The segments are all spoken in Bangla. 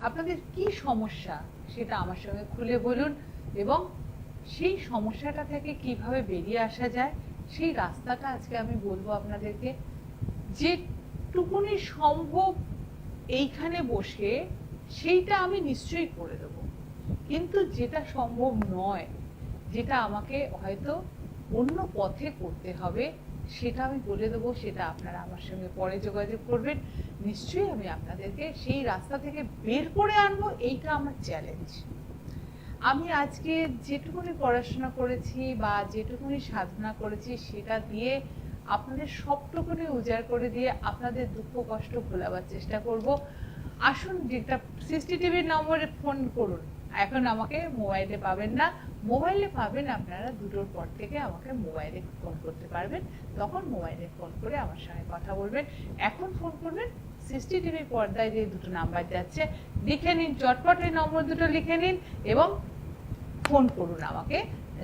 আপনাদের কি সমস্যা সেটা আমার সঙ্গে খুলে বলুন, এবং সেই সমস্যাটা থেকে কিভাবে বেরিয়ে আসা যায় সেই রাস্তাটা আজকে আমি বলবো আপনাদেরকে। যেটুকুনি সম্ভব এইখানে বসে সেইটা আমি নিশ্চয়ই করে দেবো, কিন্তু যেটা সম্ভব নয়, যেটা আমাকে হয়তো অন্য পথে করতে হবে, সেটা আমি বলে দেবো। সেটা আপনারা আমার সঙ্গে পরে যোগাযোগ করবেন, নিশ্চয়ই আমি আপনাদেরকে সেই রাস্তা থেকে বের করে আনবো। এইটা আমার চ্যালেঞ্জ। আমি আজকে যেটুকুনি পড়াশোনা করেছি বা যেটুকুনি সাধনা করেছি সেটা দিয়ে আপনাদের সবটুকুনি উজাড় করে দিয়ে আপনাদের দুঃখ কষ্ট ভোলাবার চেষ্টা করব। আসুন, যেটা সিসিটিভির নম্বরে ফোন করুন। এখন আমাকে মোবাইলে পাবেন না, মোবাইলে পাবেন আপনারা 2টোর পর থেকে আমাকে মোবাইলে ফোন করতে পারবেন, তখন মোবাইলে ফোন করে আমার সঙ্গে কথা বলবেন। এখন ফোন করবেন সিসিটিভি পর্দায় যে 2টো নাম্বার যাচ্ছে, লিখে নিন, চটপট এই নম্বর 2টো লিখে নিন এবং ফোন করুন আমাকে,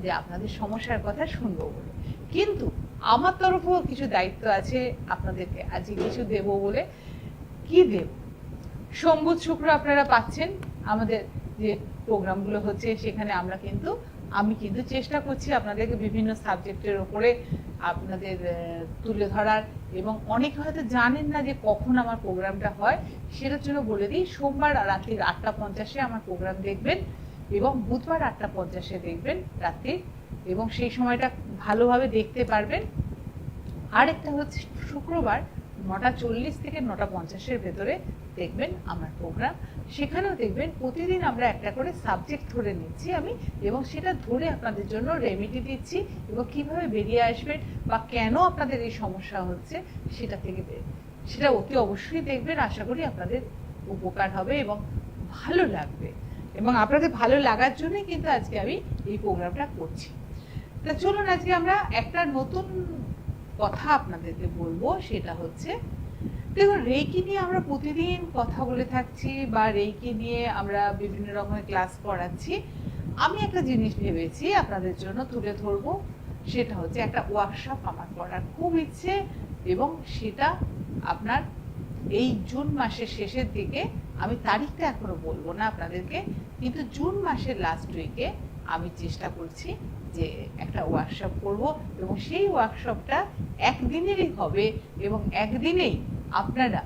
যে আপনাদের সমস্যার কথা শুনবো বলে। কিন্তু আমার তরফেও কিছু দায়িত্ব আছে আপনাদেরকে, আজকে কিছু দেব বলে। কি দেব? সোম বুধ শুক্র আপনারা পাচ্ছেন আমাদের যে প্রোগ্রামগুলো হচ্ছে, সেখানে আমি কিন্তু চেষ্টা করছি আপনাদেরকে বিভিন্ন সাবজেক্টের ওপরে আপনাদের তুলে ধরার, এবং অনেকে হয়তো জানেন না যে কখন আমার প্রোগ্রামটা হয়। সেটার জন্য বলে দিই, সোমবার রাত্রি 8:50-এ আমার প্রোগ্রাম দেখবেন এবং বুধবার 8:50-এ দেখবেন রাত্রি, এবং সেই সময়টা ভালোভাবে দেখতে পারবেন। আরেকটা হচ্ছে শুক্রবার 9:40 থেকে 9:50-এর ভেতরে দেখবেন আমার প্রোগ্রাম। সেখানেও দেখবেন প্রতিদিন আমরা একটা করে সাবজেক্ট ধরে নিচ্ছি আমি, এবং সেটা ধরে আপনাদের জন্য রেমেডি দিচ্ছি, এবং কিভাবে বেরিয়ে আসবেন বা কেন আপনাদের এই সমস্যা হচ্ছে সেটা থেকে সেটা অতি অবশ্যই দেখবেন। আশা করি আপনাদের উপকার হবে এবং ভালো লাগবে, এবং আপনাদের ভালো লাগার জন্যই কিন্তু আজকে আমি এই প্রোগ্রামটা করছি। তা চলুন, আজকে আমরা একটা নতুন কথা আপনাদেরকে বলবো। সেটা হচ্ছে, দেখুন, রেইকি নিয়ে আমরা প্রতিদিন কথা বলে থাকছি বা রেইকি নিয়ে আমরা বিভিন্ন রকমের ক্লাস করাচ্ছি। আমি একটা জিনিস ভেবেছি আপনাদের জন্য তুলে ধরবো, সেটা হচ্ছে একটা ওয়ার্কশপ আমার করার খুব ইচ্ছে, এবং সেটা আপনার এই জুন মাসের শেষের দিকে, আমি তারিখটা এখনো বলবো না আপনাদেরকে, কিন্তু জুন মাসের লাস্ট উইকে আমি চেষ্টা করছি যে একটা ওয়ার্কশপ করব, এবং সেই ওয়ার্কশপটা একদিনেরই হবে, এবং একদিনেই আপনারা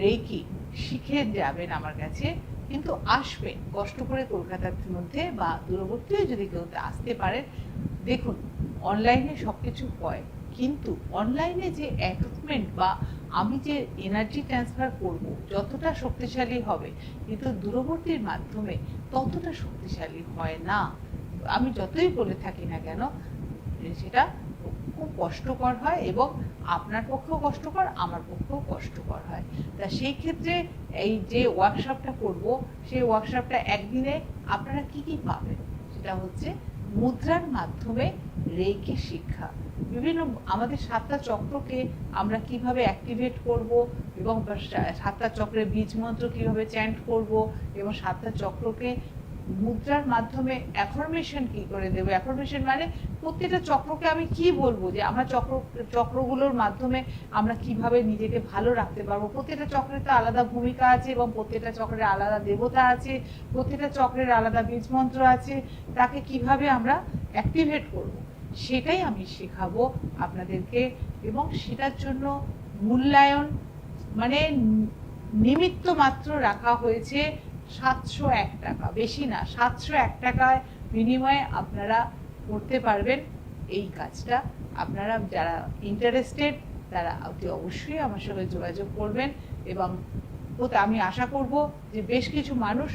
রেইকি শিখে যাবেন আমার কাছে। কিন্তু আসবেন কষ্ট করে কলকাতার মধ্যে বা দূরবর্তীও যদি কেউ আসতে পারেন। দেখুন, অনলাইনে সব কিছু হয়, কিন্তু অনলাইনে যে অ্যাটাচমেন্ট বা আমি যে এনার্জি ট্রান্সফার করব যতটা শক্তিশালী হবে, কিন্তু দূরবর্তীর মাধ্যমে ততটা শক্তিশালী হয় না। আমি যতই বলে থাকি না কেন, সেটা খুব কষ্টকর হয়, এবং আপনার পক্ষেও কষ্টকর, আমার পক্ষেও কষ্টকর হয়। তা সেই ক্ষেত্রে এই যে ওয়ার্কশপটা করব, সেই ওয়ার্কশপটা একদিনে আপনারা কি কি পাবেন, সেটা হচ্ছে মুদ্রার মাধ্যমে রেইকি শিক্ষা, বিভিন্ন আমাদের 7টা চক্রকে আমরা কিভাবে অ্যাক্টিভেট করব, এবং 7টা চক্রের বীজ মন্ত্র কিভাবে চ্যান্ট করব, এবং 7টা চক্রকে মুদ্রার মাধ্যমে অ্যাফার্মেশন কি করে দেবো। অ্যাফার্মেশন মানে প্রত্যেকটা চক্রকে আমি কি বলবো, যে আমরা চক্রগুলোর মাধ্যমে আমরা কিভাবে নিজেকে ভালো রাখতে পারবো। প্রত্যেকটা চক্রের তো আলাদা ভূমিকা আছে, এবং প্রত্যেকটা চক্রের আলাদা দেবতা আছে, প্রত্যেকটা চক্রের আলাদা বীজ মন্ত্র আছে, তাকে কিভাবে আমরা অ্যাক্টিভেট করব, সেটাই আমি শেখাবো আপনাদেরকে। এবং সেটার জন্য মূল্যায়ন মানে নিমিত্ত মাত্র রাখা হয়েছে 701 টাকা, বেশি না, 701 টাকায় বিনিময়ে আপনারা করতে পারবেন এই কাজটা। আপনারা যারা ইন্টারেস্টেড তারা অতি অবশ্যই আমার সঙ্গে যোগাযোগ করবেন, এবং আমি আশা করব যে বেশ কিছু মানুষ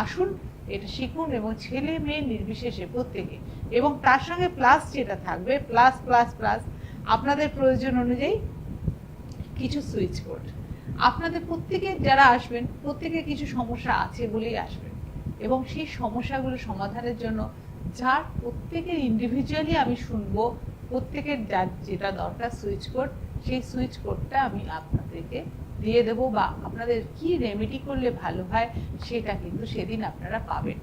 আসুন, এটা শিখুন, এবং ছেলে মেয়ে নির্বিশেষে প্রত্যেকে। এবং তার সঙ্গে প্লাস যেটা থাকবে, প্লাস প্লাস প্লাস আপনাদের প্রয়োজন অনুযায়ী কিছু সুইচ কোড। আপনাদের প্রত্যেকে যারা আসবেন, প্রত্যেকে কিছু সমস্যা আছে বলেই আসবেন, এবং সেই সমস্যাগুলো সমাধানের জন্য যার প্রত্যেকের ইন্ডিভিজুয়ালি আমি শুনবো, প্রত্যেকের যার যেটা দরকার সুইচ কোড, সেই সুইচ কোডটা আমি আপনাদেরকে দিয়ে দেবো, বা আপনাদের কি রেমেডি করলে ভালো হয় সেটা কিন্তু সেদিন আপনারা পাবেন।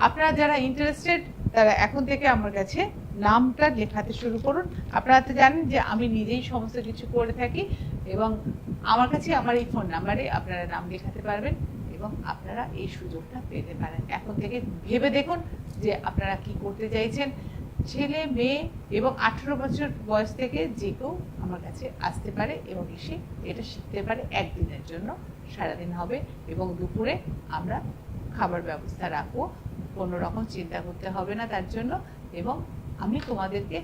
আপনারা যারা ইন্টারেস্টেড তারা এখন থেকে আমার কাছে নামটা লেখাতে শুরু করুন। আপনারা তো জানেন যে আমি নিজেই সমস্ত কিছু করে থাকি, এবং আমার কাছে আমার এই ফোন নাম্বারে আপনারা নাম লেখাতে পারবেন, এবং আপনারা এই সুযোগটা পেতে পারেন। এখন থেকে ভেবে দেখুন যে আপনারা কি করতে চাইছেন। ছেলে মেয়ে এবং 18 বছর বয়স থেকে যে কেউ আমার কাছে আসতে পারে এবং এসে এটা শিখতে পারে। একদিনের জন্য, সারাদিন হবে এবং দুপুরে আমরা খাবার ব্যবস্থা রাখবো, কোনো রকম চিন্তা করতে হবে না তার জন্য। এবং আমি তোমাদেরকে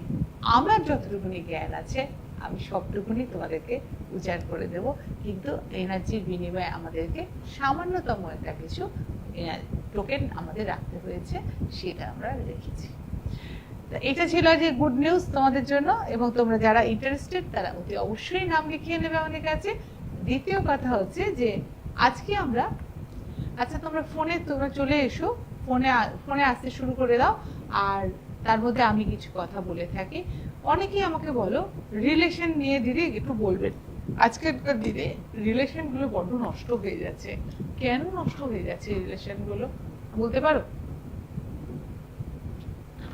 আমার যতটুকুনি জ্ঞান আছে আমি সবটুকুনি তোমাদেরকে উজাড় করে দেব, কিন্তু এনার্জির বিনিময়ে আমাদেরকে সামান্যতম একটা কিছু টোকেন আমাদের রাখতে হয়েছে, সেটা আমরা রেখেছি। এটা ছিল যে গুড নিউজ তোমাদের জন্য, এবং তোমরা যারা ইন্টারেস্টেড তারা অতি অবশ্যই নাম লিখিয়ে নেবে আমাদের কাছে। দ্বিতীয় কথা হচ্ছে যে আজকে আমরা, আচ্ছা তোমরা তোমরা চলে এসো, ফোনে আসতে শুরু করে দাও, আর তার মধ্যে আমি কিছু কথা বলে থাকি। অনেকেই আমাকে বলো রিলেশন নিয়ে দিদি একটু বলবেন। আজকেরকার দিনে রিলেশনগুলো বড্ড নষ্ট হয়ে যাচ্ছে। কেন নষ্ট হয়ে যাচ্ছে রিলেশনগুলো বলতে পারো?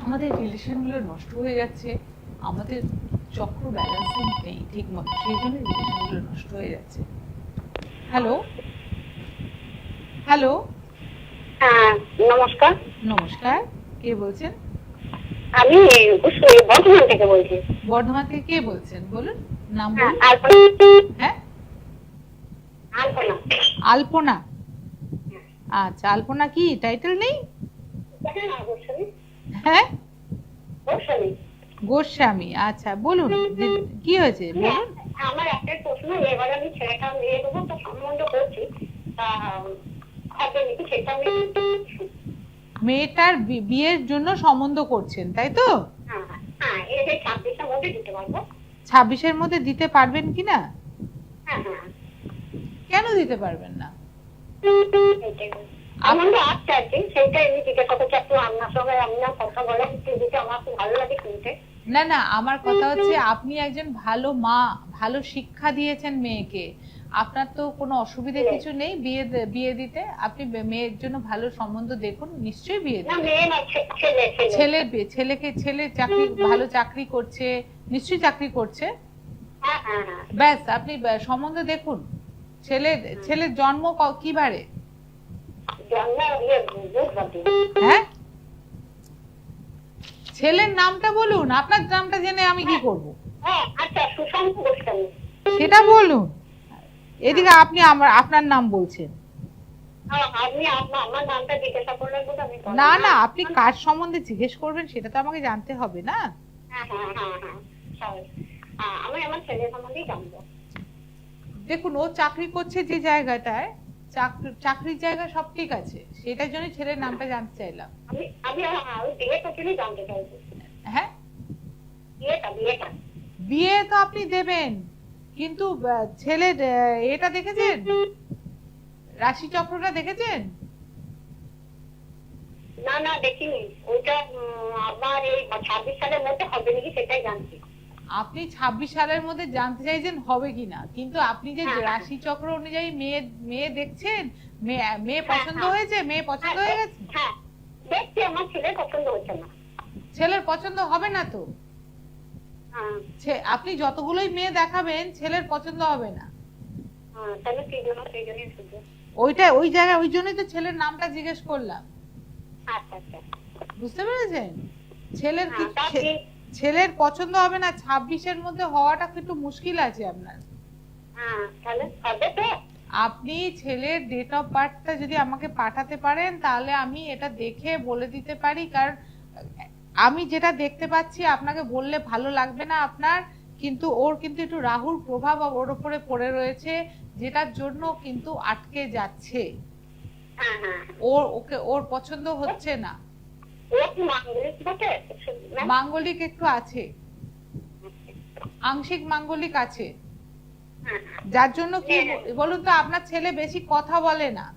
আমাদের রিলেশনগুলো নষ্ট হয়ে যাচ্ছে, আমাদের চক্র ব্যালেন্সিং নেই ঠিক মতো, সেই জন্য রিলেশনগুলো নষ্ট হয়ে যাচ্ছে। হ্যালো হ্যালো, হ্যাঁ নমস্কার। নমস্কার, কে বলছেন? আমি বর্ধমান থেকে বলছি। বর্ধমান থেকে কে বলছেন বলুন, নাম বলুন। হ্যাঁ, আলপনা। আচ্ছা, আলপনা কি টাইটেল নেই? হ্যাঁ, গোস্বামী। আচ্ছা বলুন, কি হয়েছে বলুন। আমার একটা প্রশ্ন, এবার আমি ছেলেটা নিয়ে দেবো তো সম্বন্ধ করছি, মেয়েটার বিয়ের জন্য সম্বন্ধ করছেন তাই তো? হ্যাঁ, 26-এর মধ্যে দিতে পারবো। 26-এর মধ্যে দিতে পারবেন কিনা? কেন দিতে পারবেন না? না না, আমার কথা হচ্ছে আপনি একজন ভালো মা, ভালো শিক্ষা দিয়েছেন মেয়েকে, আপনার তো কোনো অসুবিধা কিছু নেই বিয়ে দিতে। আপনি মেয়ের জন্য ভালো সম্বন্ধ দেখুন, নিশ্চয়ই বিয়ে দিন। ছেলে চাকরি, ভালো চাকরি করছে, নিশ্চয়ই চাকরি করছে। ব্যাস, আপনি সম্বন্ধ দেখুন। ছেলের জন্ম কি বারে? হ্যাঁ, ছেলের নামটা বলুন, আপনার নামটা জেনে আমি কি করব? সেটা বলুন। এদিকে আপনি আপনার নাম বলছেন। না না, আপনি কার সম্বন্ধে জিজ্ঞেস করবেন সেটা তো আমাকে জানতে হবে না। দেখুন, ও চাকরি করছে যে জায়গাটায়, চাকরির জায়গা সব ঠিক আছে, সেটার জন্য ছেলের নামটা জানতে চাইলাম। হ্যাঁ, বিয়ে তো আপনি দেবেন, কিন্তু ছেলের এটা দেখেছেন, রাশি চক্রটা দেখেছেন? না না দেখিনি, ওইটা আমার এই 26 সালের মধ্যে হবে নাকি সেটাই জানছি। আপনি 26 সালের মধ্যে জানতে চাইছেন হবে কিনা, কিন্তু আপনি যে রাশি চক্র অনুযায়ী মেয়ে দেখছেন, মেয়ে পছন্দ হয়েছে, মেয়ে পছন্দ হয়ে গেছে? হ্যাঁ দেখছি, আমার ছেলের পছন্দ হচ্ছে না। ছেলের পছন্দ হবে না তো? আপনি যতগুলোই মেয়ে দেখাবেন ছেলের পছন্দ হবে না। তাহলে কি জন্য? সেই জন্যই শুধু ওই জায়গায়, ওই জন্যই তো ছেলের নামটা জিজ্ঞেস করলাম। আচ্ছা আচ্ছা, বুঝতে পেরেছেন? ছেলের পছন্দ হবে না, 26-এর মধ্যে হওয়াটা একটু মুশকিল আছে আপনার। তাহলে হবে তো? আপনি ছেলের ডেট অফ বার্থটা যদি আমাকে পাঠাতে পারেন তাহলে আমি এটা দেখে বলে দিতে পারি, কারণ আমি যেটা দেখতে পাচ্ছি আপনাকে বললে ভালো লাগবে না আপনার, কিন্তু ওর কিন্তু একটু রাহুর প্রভাব ওর উপরে পড়ে রয়েছে, যেটার জন্য কিন্তু আটকে যাচ্ছে। ওর পছন্দ হচ্ছে না। মাঙ্গলিক একটু আছে, আংশিক মাঙ্গলিক আছে, যার জন্য কি বলুন তো, আপনার ছেলে বেশি কথা বলে না।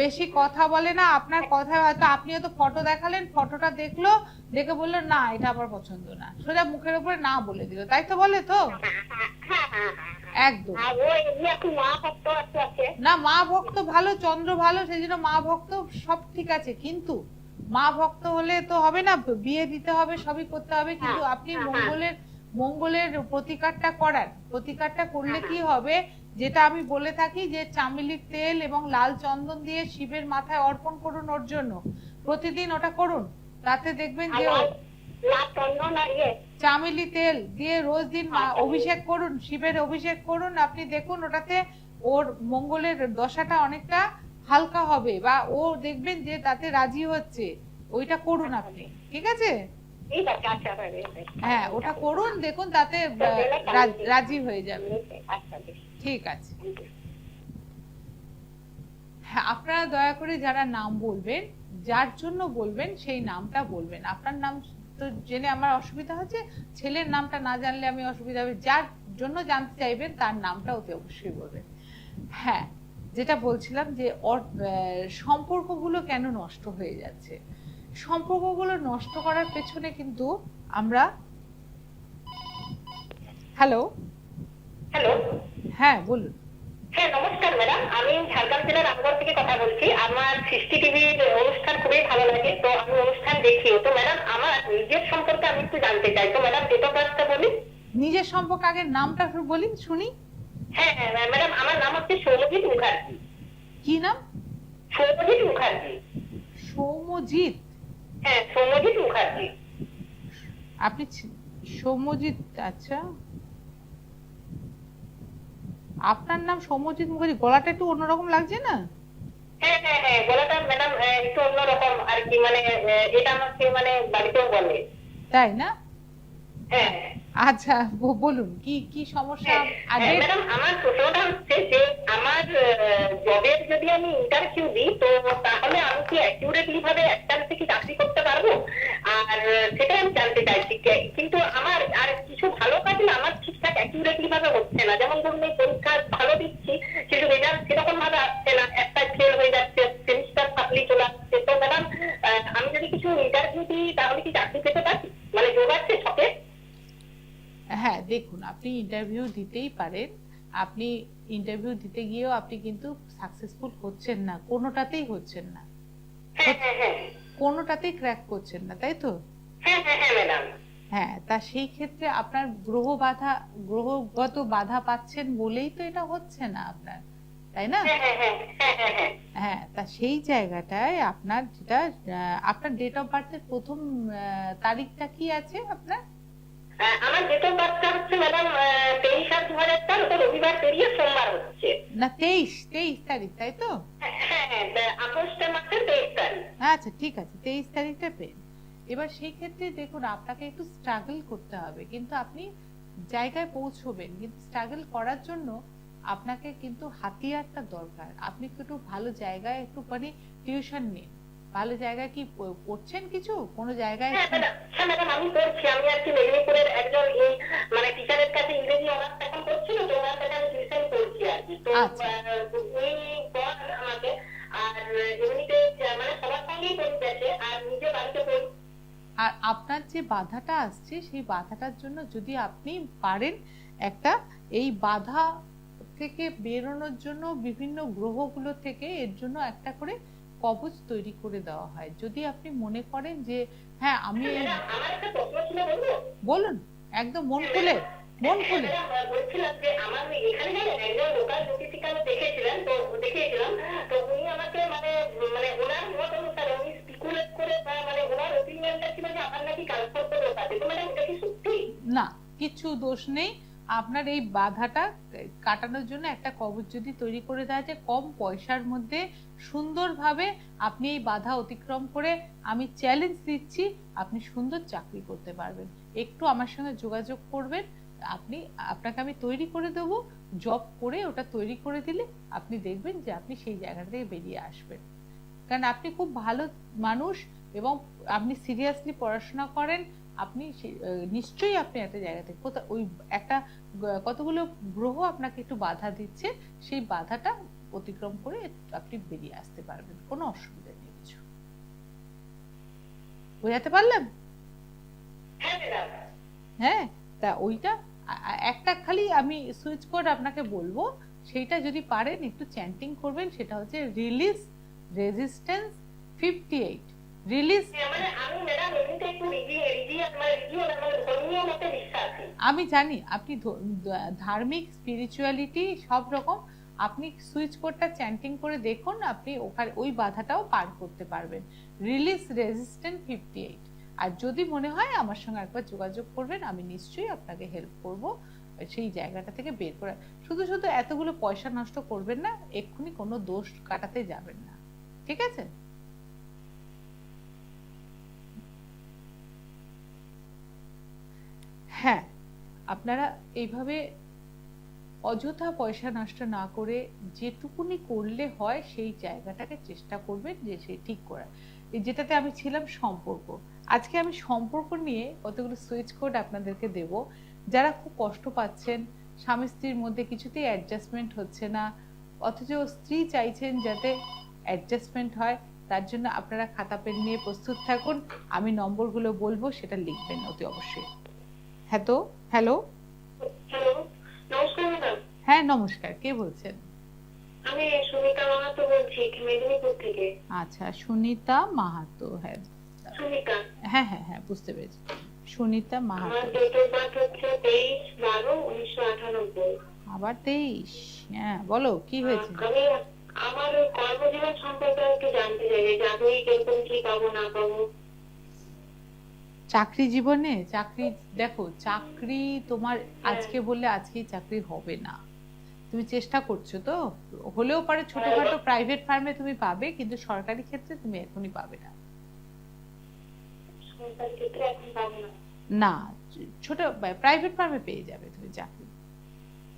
বেশি কথা বলে না, আপনার কথা হয়তো, আপনি হয়তো ফটো দেখালেন, ফটোটা দেখলো, দেখে বললো না এটা আমার পছন্দ না, সোজা মুখের উপরে না বলে দিল, তাই তো বলে তো? একদম না, মা ভক্ত ভালো, চন্দ্র ভালো, সেই জন্য মা ভক্ত সব ঠিক আছে, কিন্তু মা ভক্ত হলে তো হবে না, বিয়ে দিতে হবে, সবই করতে হবে, কিন্তু আপনি মঙ্গলের প্রতিকারটা করান। প্রতিকারটা করলে কি হবে, যেটা আমি বলে থাকি যে চামেলির তেল এবং লাল চন্দন দিয়ে শিবের মাথায় অর্পণ করুন ওর জন্য, প্রতিদিন ওটা করুন। তাতে দেখবেন যে লাল চন্দন আর চামেলি তেল দিয়ে রোজ দিন অভিষেক করুন, শিবের অভিষেক করুন। আপনি দেখুন ওটাতে ওর মঙ্গলের দশাটা অনেকটা হালকা হবে, বা ও দেখবেন যে তাতে রাজি হচ্ছে। ওইটা করুন আপনি, ঠিক আছে? হ্যাঁ, ওটা করুন, দেখুন তাতে রাজি হয়ে যাবে। ঠিক আছে। হ্যাঁ, আপনারা দয়া করে যারা নাম বলবেন, যার জন্য বলবেন সেই নামটা বলবেন। আপনার নাম তো জেনে আমার অসুবিধা হচ্ছে, ছেলের নামটা না জানলে আমি অসুবিধা হবে। যার জন্য জানতে চাইবেন তার নামটা অতি অবশ্যই বলবেন। হ্যাঁ, যেটা বলছিলাম যে সম্পর্কগুলো কেন নষ্ট হয়ে যাচ্ছে। সম্পর্কগুলো নষ্ট করার পেছনে কিন্তু আমরা হ্যালো হ্যাঁ বলুন। হ্যাঁ, নমস্কার ম্যাডাম, আমি ঝাড়গ্রাম জেলার রামগড় থেকে কথা বলছি। আমার সৃষ্টি টিভির অনুষ্ঠান খুবই ভালো লাগে, তো আমি অনুষ্ঠান দেখিও। তো ম্যাডাম, আমার নিজের সম্পর্কে আমি একটু জানতে চাই। তো ম্যাডাম, ডেট অফ বার্থটা বলি। নিজের সম্পর্কে আগে নামটা বলি শুনি। হ্যাঁ ম্যাডাম, আমার নাম হচ্ছে সৌম্যজিৎ মুখার্জি। কি নাম? সৌম্যজিৎ মুখার্জি। সৌম্যজিৎ? হ্যাঁ, সৌম্যজিৎ মুখার্জি। আপনি সৌম্যজিৎ? আচ্ছা, আপনার নাম সৌম্যজিৎ মুখার্জি, গলাটা একটু অন্যরকম লাগছে না? হ্যাঁ, গলাটা ম্যাডাম একটু অন্যরকম আর কি, মানে এটা আমাকে মানে বাড়িতেও বলে। তাই না? হ্যাঁ। আচ্ছা, বলুন কি কি সমস্যা। ম্যাডাম, আমার প্রশ্নটা হচ্ছে যে আমার জবের যদি আমি ইন্টারভিউ দিই, তো তাহলে আমি কি অ্যাকিউরেটলি ভাবে একটা থেকে চাকরি করতে পারবো? আর সেটাই আমি জানতে চাইছি। কিন্তু আমার আর কিছু ভালো কাজ না আমার ঠিকঠাক অ্যাকিউরেটলি ভাবে হচ্ছে না। যেমন ধরুন, এই পরীক্ষা ভালো দিচ্ছি, কিন্তু রেজাল্ট সেরকম ভাবে আসছে না, একটা ফেল হয়ে যাচ্ছে, সেমিস্টার সাপ্লি চলে আসছে। তো ম্যাডাম, আমি যদি কিছু ইন্টারভিউ দিই তাহলে কি চাকরি পেতে পারি? মানে যোগ আছে সবে? হ্যাঁ, দেখুন, আপনি ইন্টারভিউ দিতেই পারেন। আপনি ইন্টারভিউ দিতে গিয়েও আপনি কিন্তু সাকসেসফুল হচ্ছেন না, কোনোটাতেই হচ্ছেন না, কোনোটাতেই ক্র্যাক করছেন না, তাই তো? হ্যাঁ, তা সেই ক্ষেত্রে আপনার গ্রহগত বাধা পাচ্ছেন বলেই তো এটা হচ্ছে না আপনার, তাই না? হ্যাঁ, তা সেই জায়গাটায় আপনার যেটা আপনার ডেট অফ বার্থের প্রথম তারিখটা কি আছে আপনার? আমার ডেট অফ বার্থটা হচ্ছে ম্যাডাম 23/8/2004, ওটা রবিবার পেরিয়ে সোমবার হচ্ছে। না, 23 তারিখ, তাই তো? হ্যাঁ, আগস্ট মাসের 23 তারিখ। আচ্ছা, ঠিক আছে, 23 তারিখটা পেন। এবার সেই ক্ষেত্রে দেখুন, আপনাকে একটু স্ট্রাগল করতে হবে, কিন্তু আপনি জায়গায় পৌঁছবেন। কিন্তু স্ট্রাগল করার জন্য আপনাকে কিন্তু হাতিয়ারটা দরকার। আপনি একটু ভালো জায়গায় একটু মানে টিউশন নিন। ভালো জায়গায় কি পড়ছেন কিছু কোনো জায়গায়? হ্যাঁ ম্যাডাম, আমি পড়ছি। আমি আর কি মেদিনীপুরের একজন মানে টিচারের কাছে ইংরেজি অনার্স এখন করছিল, তো ওনার কাছে আমি টিউশন করছি আর কি। তো উনি পড়ান আমাকে, আর এমনিতে মানে সবার সঙ্গেই পড়ি গেছে, আর নিজে বাড়িতে পড়ি। আর আপনার যে বাধাটা আসছে, সেই বাধাটার জন্য যদি আপনি পারেন একটা এই বাধা থেকে বেরোনোর জন্য বিভিন্ন গ্রহগুলো থেকে এর জন্য একটা করে কবচ তৈরি করে দেওয়া হয়। যদি আপনি মনে করেন যে হ্যাঁ আমি আমার একটা প্রশ্ন ছিল, বলুন, একদম মন খুলে বলছিলাম যে আমার এখানে একজন লোকাল জ্যোতিষিকার দেখিয়েছিলাম, তো উনি আমাকে মানে ওনার মত অনুসারে উনি স্পিকুলেট করে, মানে ওনার ওপিনিয়নটা ছিল যে আমার নাকি কালসর্প দোষ আছে। তো ম্যাডাম, এটা কি সত্যি? না, কিছু দোষ নেই। আপনার এই বাধাটা কাটানোর জন্য একটা কবচ যদি তৈরি করে দেওয়া যায় কম পয়সার মধ্যে সুন্দরভাবে, আপনি এই বাধা অতিক্রম করে, আমি চ্যালেঞ্জ দিচ্ছি, আপনি সুন্দর চাকরি করতে পারবেন। একটু আমার সঙ্গে যোগাযোগ করবেন, আপনাকে আমি তৈরি করে দেব। জব করে ওটা তৈরি করে দিলে আপনি দেখবেন যে আপনি সেই জায়গা থেকে বেরিয়ে আসবেন। কারণ আপনি খুব ভালো মানুষ এবং আপনি সিরিয়াসলি পড়াশোনা করেন। আপনি নিশ্চয়ই আপনি একটা জায়গা থেকে ওই একটা কতগুলো গ্রহ আপনাকে একটু বাধা দিচ্ছে, সেই বাধাটা অতিক্রম করে আপনি বেরিয়ে আসতে পারবেন, কোনো অসুবিধা নেই কিছু। বোঝাতে পারলাম? হ্যাঁ, তা ওইটা একটা খালি আমি সুইচ কোড আপনাকে বলবো, সেইটা যদি পারেন একটু চ্যান্টিং করবেন। সেটা হচ্ছে রিলিজ রেজিস্ট্যান্স 58। রিলিজ। মানে আমি ম্যাডাম এমনিতে একটু ধর্মীয় মতে বিশ্বাসী। আমি জানি আপনি ধার্মিক, স্পিরিচুয়ালিটি সব রকম, আপনি সুইচ কোডটা চ্যান্টিং করে দেখুন, আপনি ওখানে ওই বাধাটাও পার করতে পারবেন। Release resistant 58। আর যদি মনে হয় আমার সঙ্গে একবার যোগাযোগ করবেন, আমি নিশ্চয়ই আপনাকে হেল্প করব সেই জায়গাটা থেকে বের করে। শুধু শুধু এতগুলো পয়সা নষ্ট করবেন না, এক্ষুনি কোনো দোষ কাটাতে যাবেন না, ঠিক আছে? হ্যাঁ, আপনারা এইভাবে অযথা পয়সা নষ্ট না করে যেটুকুনি করলে হয় সেই জায়গাটাকে চেষ্টা করবেন যে সেই ঠিক করার। যেটাতে আমি ছিলাম সম্পর্ক, আজকে আমি সম্পর্ক নিয়ে কতগুলো সুইচ কোড আপনাদেরকে দেব। যারা খুব কষ্ট পাচ্ছেন, স্বামী স্ত্রীর মধ্যে কিছুতেই অ্যাডজাস্টমেন্ট হচ্ছে না, অথচ স্ত্রী চাইছেন যাতে অ্যাডজাস্টমেন্ট হয়, তার জন্য আপনারা খাতা পেন নিয়ে প্রস্তুত থাকুন। আমি নম্বরগুলো বলবো, সেটা লিখবেন অতি অবশ্যই। হ্যাঁ তো, হ্যালো। হ্যালো, নমস্কার ম্যাডাম। হ্যাঁ নমস্কার, কে বলছেন? আমি সুনিতা মাহাতো বলছি, মেদিনীপুর থেকে। আচ্ছা, সুনিতা মাহাতো। হ্যাঁ সুনিতা। হ্যাঁ হ্যাঁ হ্যাঁ, বুঝতে পেরেছি, সুনিতা আমার মাহাতো। ডেট অফ বার্থ হচ্ছে 23/12/1998। আবার 23? হ্যাঁ বলো, কি হয়েছে? আমি আমার কর্মজীবন সম্পর্কে একটু জানতে চাই, যে চাকরি কিরকম কি পাবো না পাবো। চাকরি জীবনে, চাকরি দেখো, চাকরি তোমার আজকে বললে আজকেই চাকরি হবে না। তুমি চেষ্টা করছো তো, হলেও পারে ছোটখাটো প্রাইভেট ফার্মে তুমি পাবে, কিন্তু সরকারি ক্ষেত্রে তুমি এখনই পাবে না। সরকারি ক্ষেত্রে এখন পাবো না। না, ছোট প্রাইভেট ফার্মে পেয়ে যাবে তুমি চাকরি।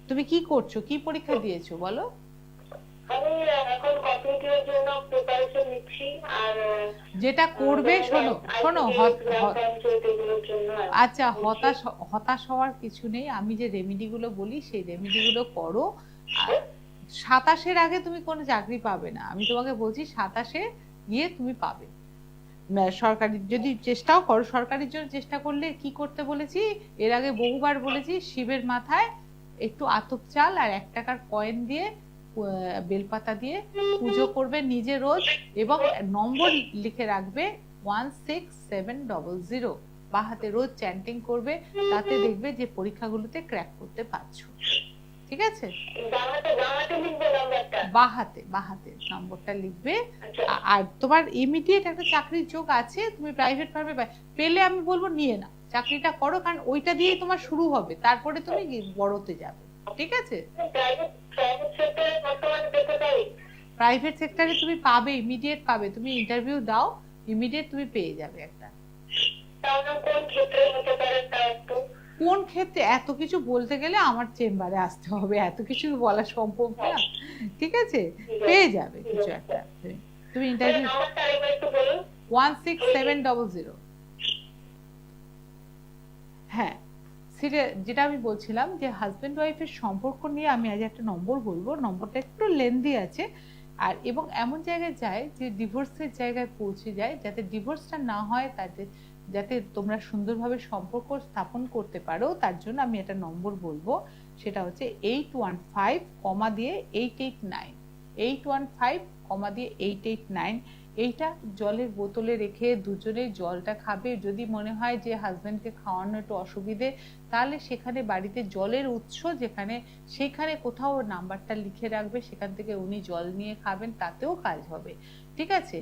তুমি কি করছো, কি পরীক্ষা দিয়েছো বলো? আমি এখন কম্পিউটারের জন্য প্রিপারেশন নিচ্ছি। আর যেটা করবে, শোনো শোনো, আচ্ছা হতাশ হওয়ার কিছু নেই। আমি যে রেমেডিগুলো বলি সেই রেমেডিগুলো করো। আর 27-এর আগে তুমি কোনো চাকরি পাবে না, আমি তোমাকে বলছি 27-এ গিয়ে তুমি পাবে। সরকারি যদি চেষ্টাও করো, সরকারির জন্য চেষ্টা করলে কি করতে বলেছি এর আগে বহুবার বলেছি, শিবের মাথায় একটু আতপ চাল আর 1 টাকার কয়েন দিয়ে, বেলপাতা দিয়ে পুজো করবে নিজে রোজ, এবং নম্বর লিখে রাখবে 16700, বা হাতে রোজ চ্যান্টিং করবে, তাতে দেখবে যে পরীক্ষাগুলোতে ক্র্যাক করতে পারছো। ঠিক আছে? বাহাতে নম্বরটা লিখবে। আর তোমার ইমিডিয়েট একটা চাকরির যোগ আছে, তুমি প্রাইভেট ফার্মে পেলে আমি বলবো নিয়ে নাও, চাকরিটা করো, কারণ ওইটা দিয়ে তোমার শুরু হবে, তারপরে তুমি বড়তে যাবে। ঠিক আছে? প্রাইভেট সেক্টরে তুমি পাবে, ইমিডিয়েট পাবে, তুমি ইন্টারভিউ দাও, ইমিডিয়েট তুমি পেয়ে যাবে একটা। কোন ক্ষেত্রে এত কিছু বলতে গেলে আমার চেম্বারে আসতে হবে, এত কিছু বলা সম্ভব না। ঠিক আছে, পেয়ে যাবে কিছু একটা। তুমি ইন্টারভিউ 16700। হ্যাঁ, সেটা যেটা আমি বলছিলাম যে হাজব্যান্ড ওয়াইফের সম্পর্ক নিয়ে আমি আজ একটা নম্বর বলবো, নম্বরটা একটু লেন্দি আছে, আর এবং এমন জায়গায় যায় যে ডিভোর্সের জায়গায় পৌঁছে যায়, যাতে ডিভোর্সটা না হয়, তাদের যাতে তোমরা সুন্দরভাবে সম্পর্ক স্থাপন করতে পারো, তার জন্য আমি একটা নম্বর বলবো, সেটা হচ্ছে 815 কমা দিয়ে 889, 815 কমা দিয়ে 889। এইটা জলের বোতলে রেখে দুজনে জলটা খাবে। যদি মনে হয় যে হাজব্যান্ডকে খাওয়ানো একটু অসুবিধে, তাহলে সেখানে বাড়িতে জলের উৎস যেখানে, সেখানে কোথাও নাম্বারটা লিখে রাখবে, সেখান থেকে উনি জল নিয়ে খাবেন, তাতেও কাজ হবে। ঠিক আছে?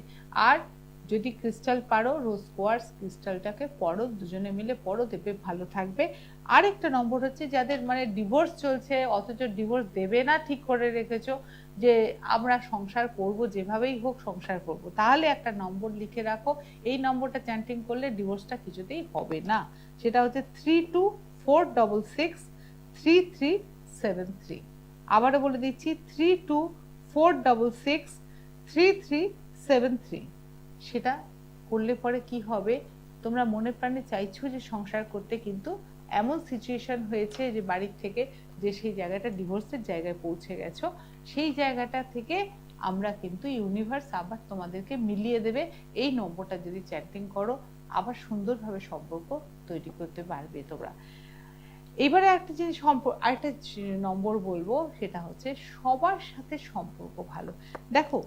আর যদি ক্রিস্টাল পারো, রোজ কোয়ার্টজ ক্রিস্টালটাকে পড়ো, দুজনে মিলে পড়ো, দেখবে ভালো থাকবে। আরেকটা নম্বর হচ্ছে যাদের মানে ডিভোর্স চলছে, অথচ ডিভোর্স দেবে না ঠিক করে রেখেছো, যে আমরা সংসার করব, যেভাবেই হোক সংসার করব, তাহলে একটা নম্বর লিখে রাখো। এই নম্বরটা চ্যান্টিং করলে ডিভোর্সটা কিছুতেই হবে না। সেটা হচ্ছে 32463373। আবারও বলে দিচ্ছি, 32463373। সেটা করলে পরে কি হবে, তোমরা মনে প্রাণে চাইছো যে সংসার করতে, কিন্তু এমন সিচুয়েশন হয়েছে যে বাড়ির থেকে, যে সেই জায়গাটা ডিভোর্সের জায়গায় পৌঁছে গেছো, সেই জায়গাটা থেকে আমরা কিন্তু ইউনিভার্স আবার তোমাদেরকে মিলিয়ে দেবে। এই নম্বরটা যদি চ্যাটিং করো, আবার সুন্দরভাবে সম্পর্ক তৈরি করতে পারবে তোমরা। এবারে একটা জিনিস আরেকটা নম্বর বলবো, সেটা হচ্ছে সবার সাথে সম্পর্ক ভালো। দেখো,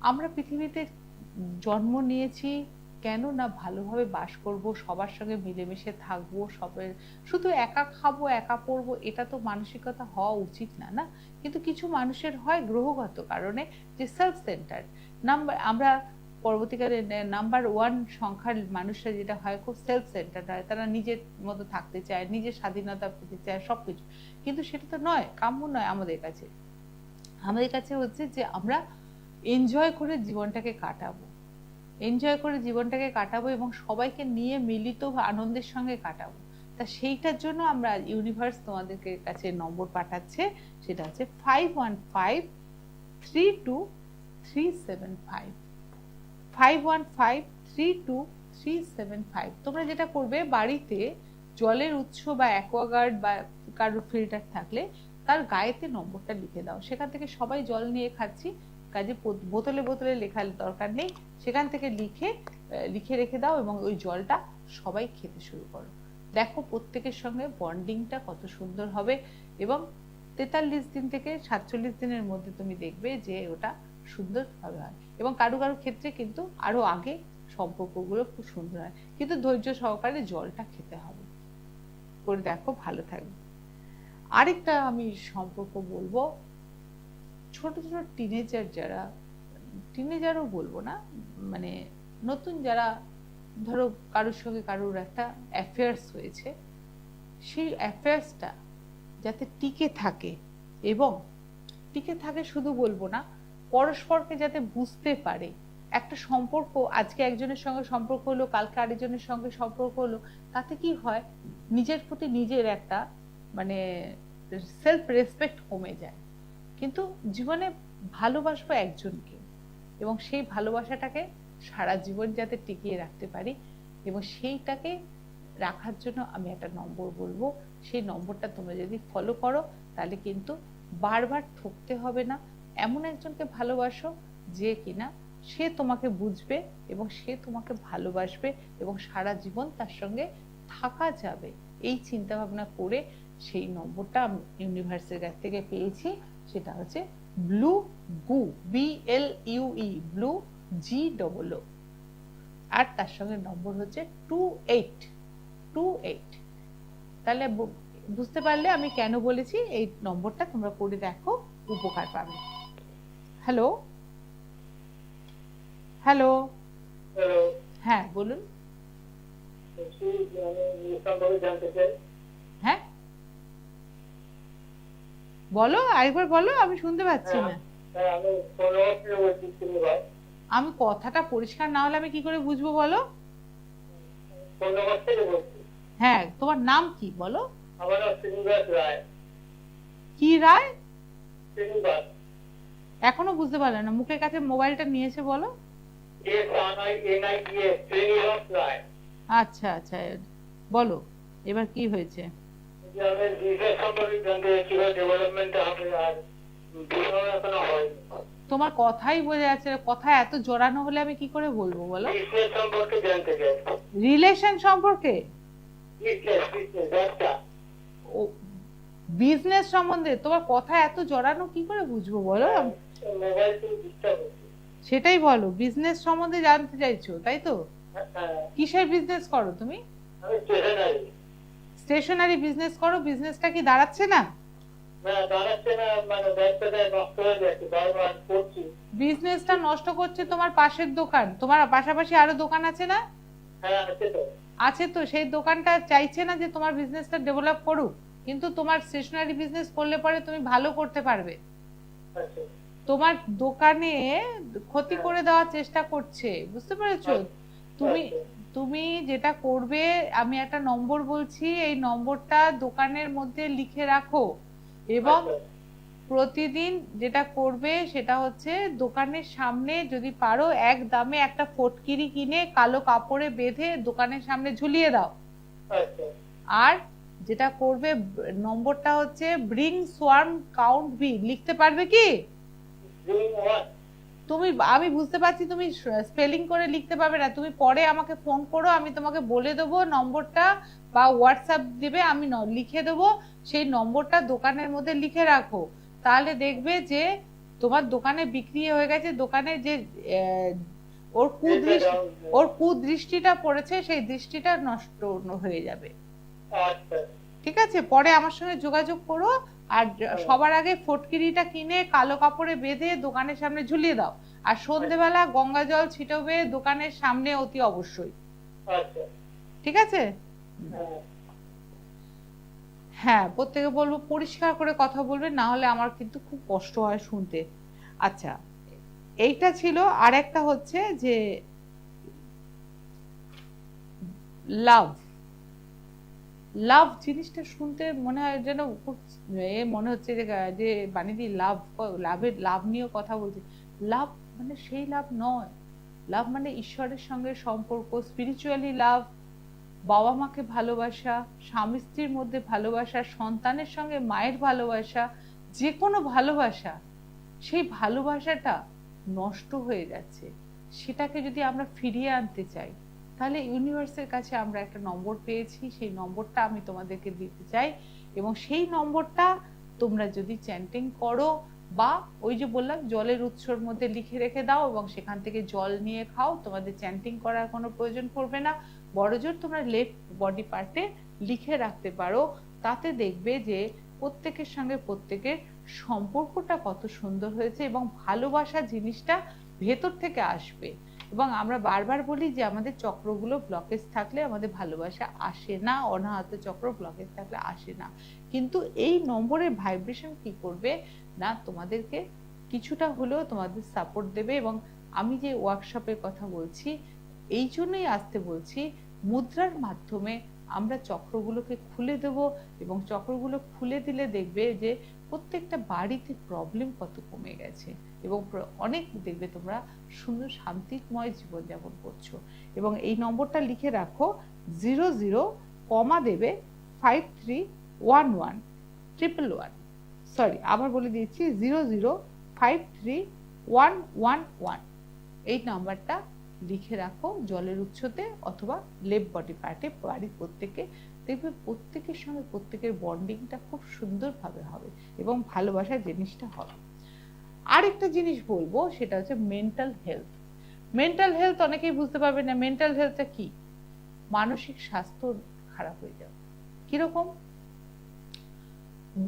আমরা পৃথিবীতে জন্ম নিয়েছি কেন না ভালোভাবে বাস করব, সবার সঙ্গে মিলেমিশে থাকবো, সবের শুধু একা খাবো একা পড়বো, এটা তো মানসিকতা হওয়া উচিত না, না? কিন্তু কিছু মানুষের হয় গ্রহগত কারণে যে সেলফ সেন্টার নাম্বার, আমরা পরবর্তীকালে নাম্বার 1 সংখ্যার মানুষরা যেটা হয় খুব সেলফ সেন্টার হয়, তারা নিজের মতো থাকতে চায়, নিজের স্বাধীনতা পেতে চায়, সবকিছু। কিন্তু সেটা তো নয়, কাম্য নয় আমাদের কাছে। আমাদের কাছে হচ্ছে যে আমরা এনজয় করে জীবনটাকে কাটাবো, এনজয় করে জীবনটাকে কাটাবো এবং সবাইকে নিয়ে মিলিত আনন্দের সঙ্গে কাটাবো। তা সেইটার জন্য আমরা ইউনিভার্স তোমাদেরকে কাছে নম্বর পাঠাচ্ছে, সেটা হচ্ছে 51532375 51532375। তোমরা যেটা করবে, বাড়িতে জলের উৎস বা অ্যাকোয়াগার্ড বা কারোর ফিল্টার থাকলে তার গায়েতে নম্বরটা লিখে দাও। সেখান থেকে সবাই জল নিয়ে খাচ্ছি, কাজে বোতলে বোতলে লেখার দরকার নেই, সেখান থেকে লিখে রেখে দাও এবং ওই জলটা সবাই খেতে শুরু করো। দেখো প্রত্যেকের সঙ্গে বন্ডিংটা কত সুন্দর হবে এবং 43 দিন থেকে 47 দিনের মধ্যে তুমি দেখবে যে ওটা সুন্দরভাবে হয়। এবং কারো কারো ক্ষেত্রে কিন্তু আরো আগে সম্পর্কগুলো খুব সুন্দর হয়, কিন্তু ধৈর্য সহকারে জলটা খেতে হবে। করে দেখো, ভালো থাকবে। আরেকটা আমি সম্পর্ক বলবো, ছোট ছোট টিনেজার যারা, টিনেজারও বলবো না, মানে নতুন যারা, ধরো কারোর সঙ্গে কারোর একটা অ্যাফেয়ার্স হয়েছে, সেই অ্যাফেয়ার্সটা যাতে টিকে থাকে, এবং টিকে থাকে শুধু বলবো না, পরস্পরকে যাতে বুঝতে পারে। একটা সম্পর্ক, আজকে একজনের সঙ্গে সম্পর্ক হলো, কালকে আরেকজনের সঙ্গে সম্পর্ক হলো, তাতে কি হয়, নিজের প্রতি নিজের একটা মানে সেলফ রেসপেক্ট কমে যায়। কিন্তু জীবনে ভালোবাসবো একজনকে, এবং সেই ভালোবাসাটাকে সারা জীবন যাতে টিকিয়ে রাখতে পারি, এবং সেইটাকে রাখার জন্য আমি একটা নম্বর বলবো। সেই নম্বরটা তোমরা যদি ফলো করো, তাহলে কিন্তু বারবার ঠকতে হবে না। এমন একজনকে ভালোবাসো যে কিনা সে তোমাকে বুঝবে এবং সে তোমাকে ভালোবাসবে এবং সারা জীবন তার সঙ্গে থাকা যাবে, এই চিন্তা ভাবনা করে সেই নম্বরটা আমি ইউনিভার্সের কাছ থেকে পেয়েছি। সেটা হচ্ছে ব্লু গু, BLUE, ব্লু GOO, আর তার সঙ্গে নম্বর হচ্ছে 2828। তাহলে বুঝতে পারলে আমি কেন বলেছি এই নম্বরটা তোমরা করে দেখো, উপকার পাবে। হ্যালো হ্যালো, হ্যাঁ বলুন। হ্যাঁ বলো, আরেকবার বলো, আমি শুনতে পাচ্ছি না। আমি কথাটা পরিষ্কার না হলে আমি কি করে বুঝবো বলো? হ্যাঁ, তোমার নাম কি বলো? আমার নাম শ্রীনিবাস রায়। কি রায়? শ্রীনিবাস। এখনো বুঝতে পারলে না? মুখের কাছে মোবাইলটা নিয়েছে বলো। শ্রীনিবাস রায়। আচ্ছা আচ্ছা, বলো এবার কি হয়েছে? তোমার কথাই বোঝা যাচ্ছে, কথা এত জোরানো হলে আমি কি করে বলবো বলো? রিলেশন সম্পর্কে, বিজনেস সম্বন্ধে তোমার কথা এত জোরানো কি করে বুঝবো বলো? সেটাই বলো, বিজনেস সম্বন্ধে জানতে চাইছো তাই তো? কিসের বিজনেস করো তুমি? স্টেশনারি বিজনেস করো। বিজনেসটা কি দাঁড়াচ্ছে না? বিজনেসটা নষ্ট করছে তোমার পাশের দোকান। তোমার পাশাপাশি আরো দোকান আছে না? আছে তো, সেই দোকানটা চাইছে না যে তোমার বিজনেসটা ডেভেলপ করুক, কিন্তু তোমার স্টেশনারি বিজনেস করলে পরে তুমি ভালো করতে পারবে। তোমার দোকানে ক্ষতি করে দেওয়ার চেষ্টা করছে, বুঝতে পেরেছো? তুমি যেটা করবে, আমি একটা নম্বর বলছি, এই নম্বরটা দোকানের মধ্যে লিখে রাখো, এবং প্রতিদিন যেটা করবে সেটা হচ্ছে দোকানের সামনে যদি পারো এক দামে একটা ফটকিরি কিনে কালো কাপড়ে বেঁধে দোকানের সামনে ঝুলিয়ে দাও। আর যেটা করবে, নম্বরটা হচ্ছে ব্রিং সোয়ার্ম কাউন্ট বি, লিখতে পারবে কি তুমি? আমি বুঝতে পারছি তুমি স্পেলিং করে লিখতে পারবে না, তুমি পরে আমাকে ফোন করো, আমি তোমাকে বলে দেবো নম্বরটা, বা হোয়াটসঅ্যাপ দিবে, আমি লিখে দেবো। সেই নম্বরটা দোকানের মধ্যে লিখে রাখো, তাহলে দেখবে যে তোমার দোকানে বিক্রি হয়ে গেছে। দোকানে যে ওর কুদৃষ্টিটা পড়েছে, সেই দৃষ্টিটা নষ্ট হয়ে যাবে। আচ্ছা ঠিক আছে, পরে আমার সঙ্গে যোগাযোগ করো। আর সবার আগে ফটকিরিটা কিনে কালো কাপড়ে বেঁধে দোকানের সামনে ঝুলিয়ে দাও, আর সন্ধেবেলা গঙ্গা জল ছিটাবে দোকানের সামনে অতি অবশ্যই। আচ্ছা ঠিক আছে? হ্যাঁ, প্রত্যেকে বলবো পরিষ্কার করে কথা বলবে, না হলে আমার কিন্তু খুব কষ্ট হয় শুনতে। আচ্ছা, এইটা ছিল। আর একটা হচ্ছে যে লাভ। লাভ জিনিসটা শুনতে মনে হয় যেন খুব মনে হচ্ছে যে বানিদি লাভ নিয়ে কথা বলছি। লাভ মানে সেই লাভ নয়। লাভ মানে ঈশ্বরের সঙ্গে সম্পর্ক, স্পিরিচুয়ালি লাভ, বাবা মাকে ভালোবাসা, স্বামী স্ত্রীর মধ্যে ভালোবাসা, সন্তানের সঙ্গে মায়ের ভালোবাসা, যে কোনো ভালোবাসা। সেই ভালোবাসাটা নষ্ট হয়ে যাচ্ছে, সেটাকে যদি আমরা ফিরিয়ে আনতে চাই, তাহলে ইউনিভার্সের কাছে আমরা একটা নম্বর পেয়েছি, সেই নম্বরটা আমি তোমাদেরকে দিতে চাই। এবং সেই নম্বরটা তোমরা যদি চ্যান্টিং করো, বা ওই যে বললাম জলের উৎসর মধ্যে লিখে রেখে দাও এবং সেখান থেকে জল নিয়ে খাও, তোমাদের চ্যান্টিং করার কোনো প্রয়োজন পড়বে না। বড়জোর তোমরা লেফট বডি পার্টে লিখে রাখতে পারো। তাতে দেখবে যে প্রত্যেকের সঙ্গে প্রত্যেকের সম্পর্কটা কত সুন্দর হয়েছে, এবং ভালোবাসা জিনিসটা ভেতর থেকে আসবে। এবং আমরা বারবার বলি যে আমাদের চক্রগুলো ব্লকেজ থাকলে আমাদের ভালোবাসা আসে না, অনাহত চক্র ব্লকেজ থাকলে আসে না। কিন্তু এই নম্বরের ভাইব্রেশন কি করবে না, তোমাদেরকে কিছুটা হলেও তোমাদের সাপোর্ট দেবে। এবং আমি যে ওয়ার্কশপের কথা বলছি, এই জন্যই আসতে বলছি, মুদ্রার মাধ্যমে আমরা চক্রগুলোকে খুলে দেব। এবং চক্রগুলো খুলে দিলে দেখবে যে প্রত্যেকটা বাড়িতে প্রবলেম কত কমে গেছে, এবং অনেক দেখবে তোমরা সুন্দর শান্তিময় জীবনযাপন করছো। এবং এই নম্বরটা লিখে রাখো, 00 কমা দেবে 531111, সরি আবার বলে দিয়েছি, 00531111। এই নাম্বারটা লিখে রাখো জলের উৎসতে অথবা লেফট বডি পার্টে। বাড়ির প্রত্যেকে দেখবে প্রত্যেকের সঙ্গে প্রত্যেকের বন্ডিংটা খুব সুন্দরভাবে হবে এবং ভালোবাসার জিনিসটা হবে। আরেকটা জিনিস বলবো, সেটা হচ্ছে মেন্টাল হেলথ। মেন্টাল হেলথ অনেকেই বুঝতে পারবে না মেন্টাল হেলথটা কি। মানসিক স্বাস্থ্য খারাপ হয়ে যাবে। কিরকম?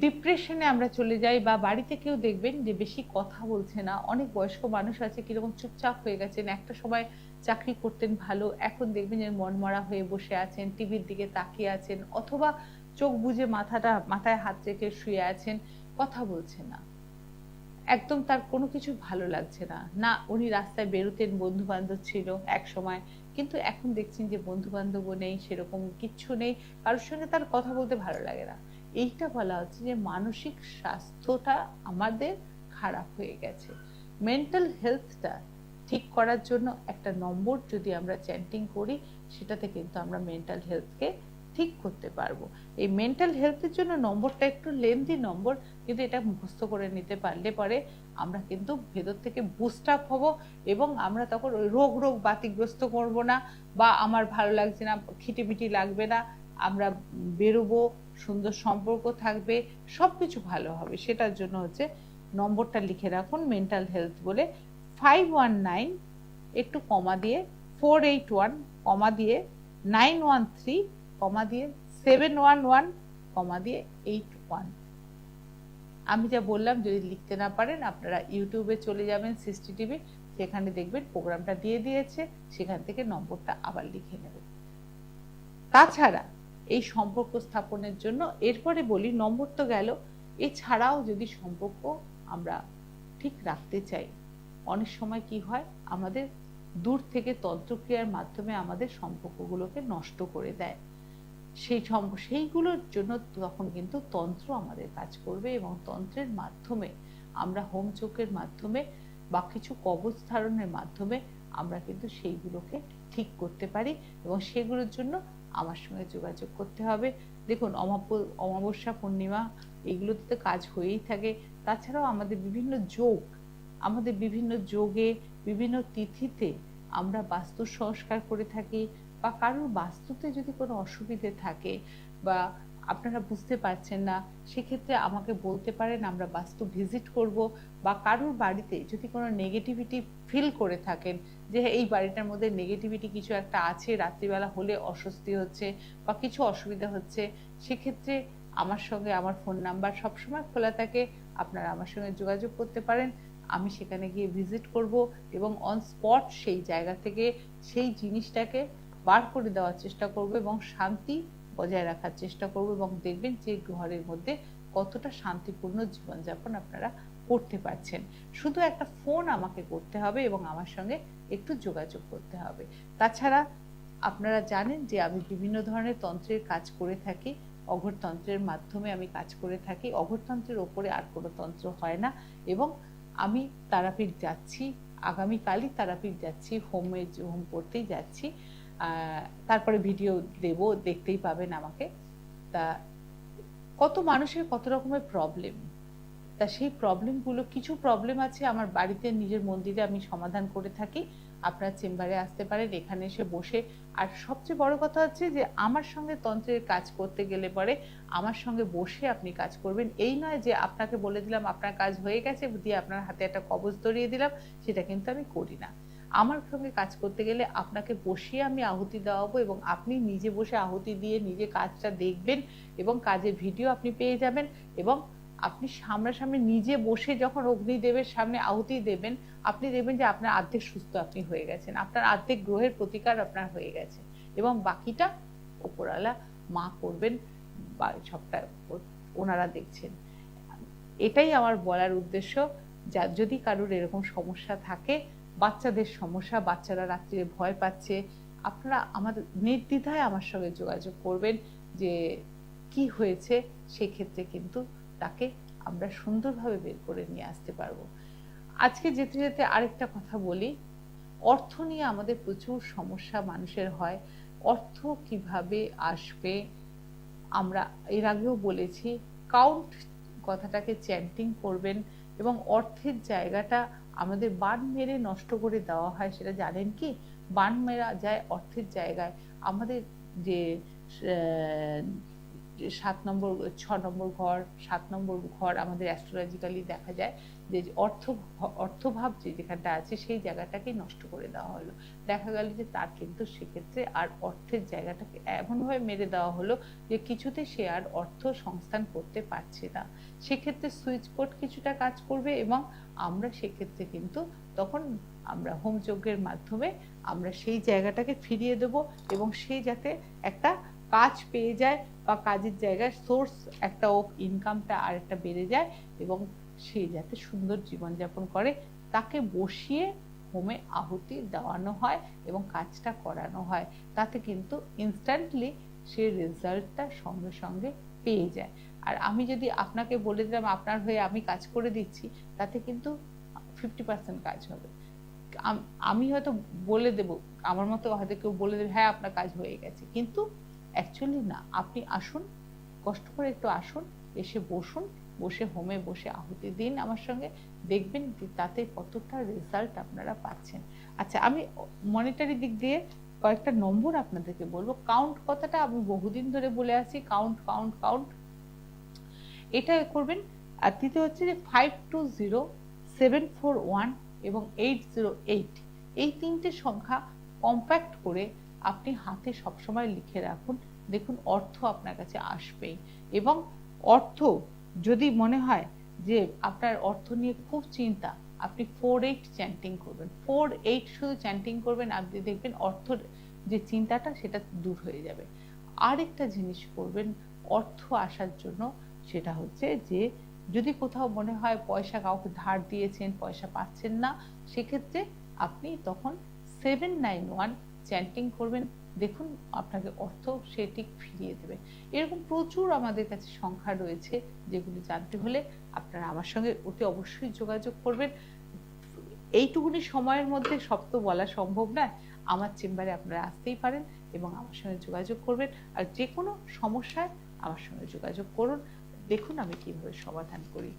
ডিপ্রেশনে আমরা চলে যাই, বা বাড়িতে কেউ দেখবেন যে বেশি কথা বলছে না। অনেক বয়স্ক মানুষ আছে কিরকম চুপচাপ হয়ে গেছেন, একটা সময় চাকরি করতেন ভালো, এখন দেখবেন যে মনমরা হয়ে বসে আছেন, টিভির দিকে তাকিয়ে আছেন, অথবা চোখ বুজে মাথায় হাত রেখে শুয়ে আছেন, কথা বলছে না, একদম তার কোনো কিছু ভালো লাগছে না। না উনি রাস্তায় বেরোতেন, বন্ধু বান্ধব ছিল এক সময়, কিন্তু এখন দেখছেন যে বন্ধু বান্ধবও নেই, সেরকম কিচ্ছু নেই, কারোর সঙ্গে তার কথা বলতে ভালো লাগে না। এইটা বলা হচ্ছে যে মানসিক স্বাস্থ্যটা আমাদের খারাপ হয়ে গেছে। মেন্টাল হেলথটা ঠিক করার জন্য একটা নম্বর যদি আমরা চ্যান্টিং করি, সেটাতে কিন্তু আমরা মেন্টাল হেলথকে ঠিক করতে পারবো। এই মেন্টাল হেলথের জন্য নম্বরটা একটু লেন্দি নম্বর, কিন্তু এটা মুখস্থ করে নিতে পারলে পরে আমরা কিন্তু ভেতর থেকে বুস্ট আপ হব, এবং আমরা তখন ওই রোগ বাতিগ্রস্ত করব না, বা আমার ভালো লাগছে না, খিটিমিটি লাগবে না, আমরা বেরোবো, সুন্দর সম্পর্ক থাকবে, সবকিছু ভালো হবে। সেটার জন্য হচ্ছে নম্বরটা লিখে রাখুন মেন্টাল হেলথ বলে, 519 একটু কমা দিয়ে 481 কমা দিয়ে 913 কমা দিয়ে 711 কমা দিয়ে 81। আমি যা বললাম যদি লিখতে না পারেন, আপনারা ইউটিউবে চলে যাবেন, সৃষ্টি টিভি, সেখানে দেখবেন প্রোগ্রামটা দিয়ে দিয়েছে, সেখান থেকে নম্বরটা আবার লিখে নেবেন। তাছাড়া এই সম্পর্ক স্থাপনের জন্য এরপরে বলি, নম্বর তো গেল, এছাড়াও যদি সম্পর্ক আমরা ঠিক রাখতে চাই, অনেক সময় কি হয়, আমাদের দূর থেকে তন্ত্রক্রিয়ার মাধ্যমে আমাদের সম্পর্কগুলোকে নষ্ট করে দেয়। সেইগুলোর জন্য তখন কিন্তু তন্ত্র আমাদের কাজ করবে, এবং তন্ত্রের মাধ্যমে আমরা হোম যজ্ঞের মাধ্যমে বা কিছু কবচ ধারণের মাধ্যমে আমরা কিন্তু সেইগুলোকে ঠিক করতে পারি। এবং সেগুলোর জন্য আমার সঙ্গে যোগাযোগ করতে হবে। দেখুন, অমাবস্যা, পূর্ণিমা, এগুলোতে তো কাজ হয়েই থাকে। তাছাড়াও আমাদের বিভিন্ন যোগে, বিভিন্ন তিথিতে আমরা বাস্তু সংস্কার করে থাকি, বা কারোর বাস্তুতে যদি কোনো অসুবিধে থাকে, বা আপনারা বুঝতে পারছেন না, সেক্ষেত্রে আমাকে বলতে পারেন, আমরা বাস্তু ভিজিট করব। বা কারোর বাড়িতে যদি কোনো নেগেটিভিটি ফিল করে থাকেন, যে এই বাড়িটার মধ্যে নেগেটিভিটি কিছু একটা আছে, রাত্রিবেলা হলে অস্বস্তি হচ্ছে বা কিছু অসুবিধা হচ্ছে, সেক্ষেত্রে আমার সঙ্গে, আমার ফোন নাম্বার সবসময় খোলা থাকে, আপনারা আমার সঙ্গে যোগাযোগ করতে পারেন। আমি সেখানে গিয়ে ভিজিট করব এবং অন স্পট সেই জায়গা থেকে সেই জিনিসটাকে বার করে দেওয়ার চেষ্টা করব এবং শান্তি বজায় রাখার চেষ্টা করব, এবং দেখবেন যে ঘরের মধ্যে কতটা শান্তিপূর্ণ জীবনযাপন আপনারা করতে পারছেন। শুধু একটা ফোন আমাকে করতে হবে এবং আমার সঙ্গে একটু যোগাযোগ করতে হবে। তাছাড়া আপনারা জানেন যে আমি বিভিন্ন ধরনের তন্ত্রের কাজ করে থাকি, অঘরতন্ত্রের মাধ্যমে আমি কাজ করে থাকি। অঘরতন্ত্রের ওপরে আর কোনো তন্ত্র হয় না। এবং আমি তারাপীঠ যাচ্ছি, আগামীকালই তারাপীঠ যাচ্ছি, হোম করতেই যাচ্ছি। তারপরে ভিডিও দেব, দেখতেই পাবেন আমাকে। তা কত মানুষের কত রকমের প্রবলেম, তা সেই প্রবলেমগুলো, কিছু প্রবলেম আছে আমার বাড়িতে নিজের মন্দিরে আমি সমাধান করে থাকি। আপনার চেম্বারে আসতে পারেন, এখানে এসে বসে। আর সবচেয়ে বড় কথা হচ্ছে যে আমার সঙ্গে তন্ত্রের কাজ করতে গেলে পরে আমার সঙ্গে বসে আপনি কাজ করবেন। এই নয় যে আপনাকে বলে দিলাম আপনার কাজ হয়ে গেছে, দিয়ে আপনার হাতে একটা কবজ ধরিয়ে দিলাম, সেটা কিন্তু আমি করি না। আমার সঙ্গে কাজ করতে গেলে আপনাকে বসিয়ে আমি আহুতি দেওয়াবো এবং আপনি নিজে বসে আহুতি দিয়ে নিজে কাজটা দেখবেন এবং কাজের ভিডিও আপনি পেয়ে যাবেন। এবং আপনি সামনাসামনি নিজে বসে যখন অগ্নিদেবের সামনে আহুতি দেবেন, আপনি দেখবেন যে আপনার অর্ধেক সুস্থ আপনি হয়ে গেছেন, আপনার অর্ধেক গ্রহের প্রতিকার আপনার হয়ে গেছে, এবং বাকিটা উপরওয়ালা মা করবেন বা সবটা ওনারা দেখছেন। এটাই আমার বলার উদ্দেশ্য। যদি কারোর এরকম সমস্যা থাকে, বাচ্চাদের সমস্যা, বাচ্চারা রাত্রিরে ভয় পাচ্ছে, আপনারা আমাদের নির্দ্বিধায় আমার সঙ্গে যোগাযোগ করবেন যে কি হয়েছে, সেক্ষেত্রে কিন্তু তাকে আমরা সুন্দরভাবে বের করে নিয়ে আসতে পারবো। আজকে যেতে যেতে আরেকটা কথা বলি, অর্থ নিয়ে আমাদের প্রচুর সমস্যা মানুষের হয়। অর্থ কিভাবে আসবে, আমরা এর আগেও বলেছি, কাউন্ট কথাটাকে চ্যান্টিং করবেন। এবং অর্থের জায়গাটা আমাদের বান মেরে নষ্ট করে দেওয়া হয়, সেটা জানেন কি? বান মেরা যায় অর্থের জায়গায়। আমাদের যে 7 নম্বর 6 নম্বর ঘর, 7 নম্বর ঘর আমাদের অ্যাস্ট্রোলজিক্যালি দেখা যায় যে অর্থভাব যেখানটা আছে সেই জায়গাটাকে নষ্ট করে দেওয়া হলো। দেখা গেল যে তার কিন্তু সেক্ষেত্রে আর অর্থের জায়গাটাকে এমনভাবে মেরে দেওয়া হলো যে কিছুতে সে আর অর্থ সংস্থান করতে পারছে না। সেক্ষেত্রে সুইচ বোর্ড কিছুটা কাজ করবে এবং আমরা সেক্ষেত্রে কিন্তু তখন আমরা হোম যজ্ঞের মাধ্যমে আমরা সেই জায়গাটাকে ফিরিয়ে দেব এবং সেই যাতে একটা কাজ পেয়ে যায় বা কাজের জায়গায় সোর্স একটা অফ ইনকামটা আর একটা বেড়ে যায় এবং সে যাতে সুন্দর জীবনযাপন করে, তাকে বসিয়ে হোমে আহুতি দেওয়ানো হয় এবং কাজটা করানো হয়। তাতে কিন্তু ইনস্ট্যান্টলি সে রেজাল্টটা সঙ্গে সঙ্গে পেয়ে যায়। আর আমি যদি আপনাকে বলে দিলাম আপনার হয়ে আমি কাজ করে দিচ্ছি, তাতে কিন্তু 50% কাজ হবে। আমি হয়তো বলে দেব, আমার মতো হয়তো কেউ বলে দেবে হ্যাঁ আপনার কাজ হয়ে গেছে, কিন্তু অ্যাকচুয়ালি না। আপনি আসুন, কষ্ট করে একটু আসুন, এসে বসুন, বসে হোমে বসে আহুতি দিন আমার সঙ্গে, দেখবেন যে তাতে কতটা রেজাল্ট আপনারা পাচ্ছেন। আচ্ছা, আমি মনিটারি দিক দিয়ে কয়েকটা নম্বর আপনাদেরকে বলবো। কাউন্ট কথাটা আমি বহুদিন ধরে বলে আসছি, কাউন্ট কাউন্ট কাউন্ট, এটা করবেন। আর তৃতীয় হচ্ছে যে 520 741 এবং 808, এই তিনটে সংখ্যা কম্প্যাক্ট করে আপনি হাতে সবসময় লিখে রাখুন। দেখুন অর্থ আপনার কাছে আসবেই। এবং অর্থ যদি মনে হয় যে আপনার অর্থ নিয়ে খুব চিন্তা, আপনি 48 চ্যান্টিং করবেন, 48 শুধু চ্যান্টিং করবেন, আপনি দেখবেন অর্থর যে চিন্তাটা সেটা দূর হয়ে যাবে। আরেকটা জিনিস করবেন অর্থ আসার জন্য, সেটা হচ্ছে যে যদি কোথাও মনে হয় পয়সা কাউকে ধার দিয়েছেন, পয়সা পাচ্ছেন না, সেক্ষেত্রে আপনি তখন 791 চ্যান্টিং করবেন, দেখুন আপনাকে অর্থ সে ঠিক ফিরিয়ে দেবে। এরকম প্রচুর আমাদের কাছে সংখ্যা রয়েছে, যেগুলি জানতে হলে আপনারা আমার সঙ্গে অতি অবশ্যই যোগাযোগ করবেন। এইটুকুনি সময়ের মধ্যে সব তো বলা সম্ভব নয়। আমার চেম্বারে আপনারা আসতেই পারেন এবং আমার সঙ্গে যোগাযোগ করবেন। আর যে কোনো সমস্যায় আমার সঙ্গে যোগাযোগ করুন, দেখুন আমি কিভাবে সমাধান করি।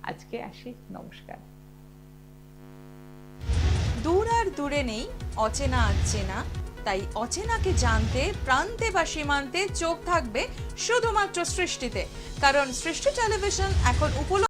আজকে আসি, নমস্কার। দূর আর দূরে নেই অচেনা আচেনা, তাই অচেনাকে জানতে প্রান্তে বা সীমান্তে চোখ থাকবে শুধুমাত্র সৃষ্টিতে, কারণ সৃষ্টি টেলিভিশন এখন উপলব্ধ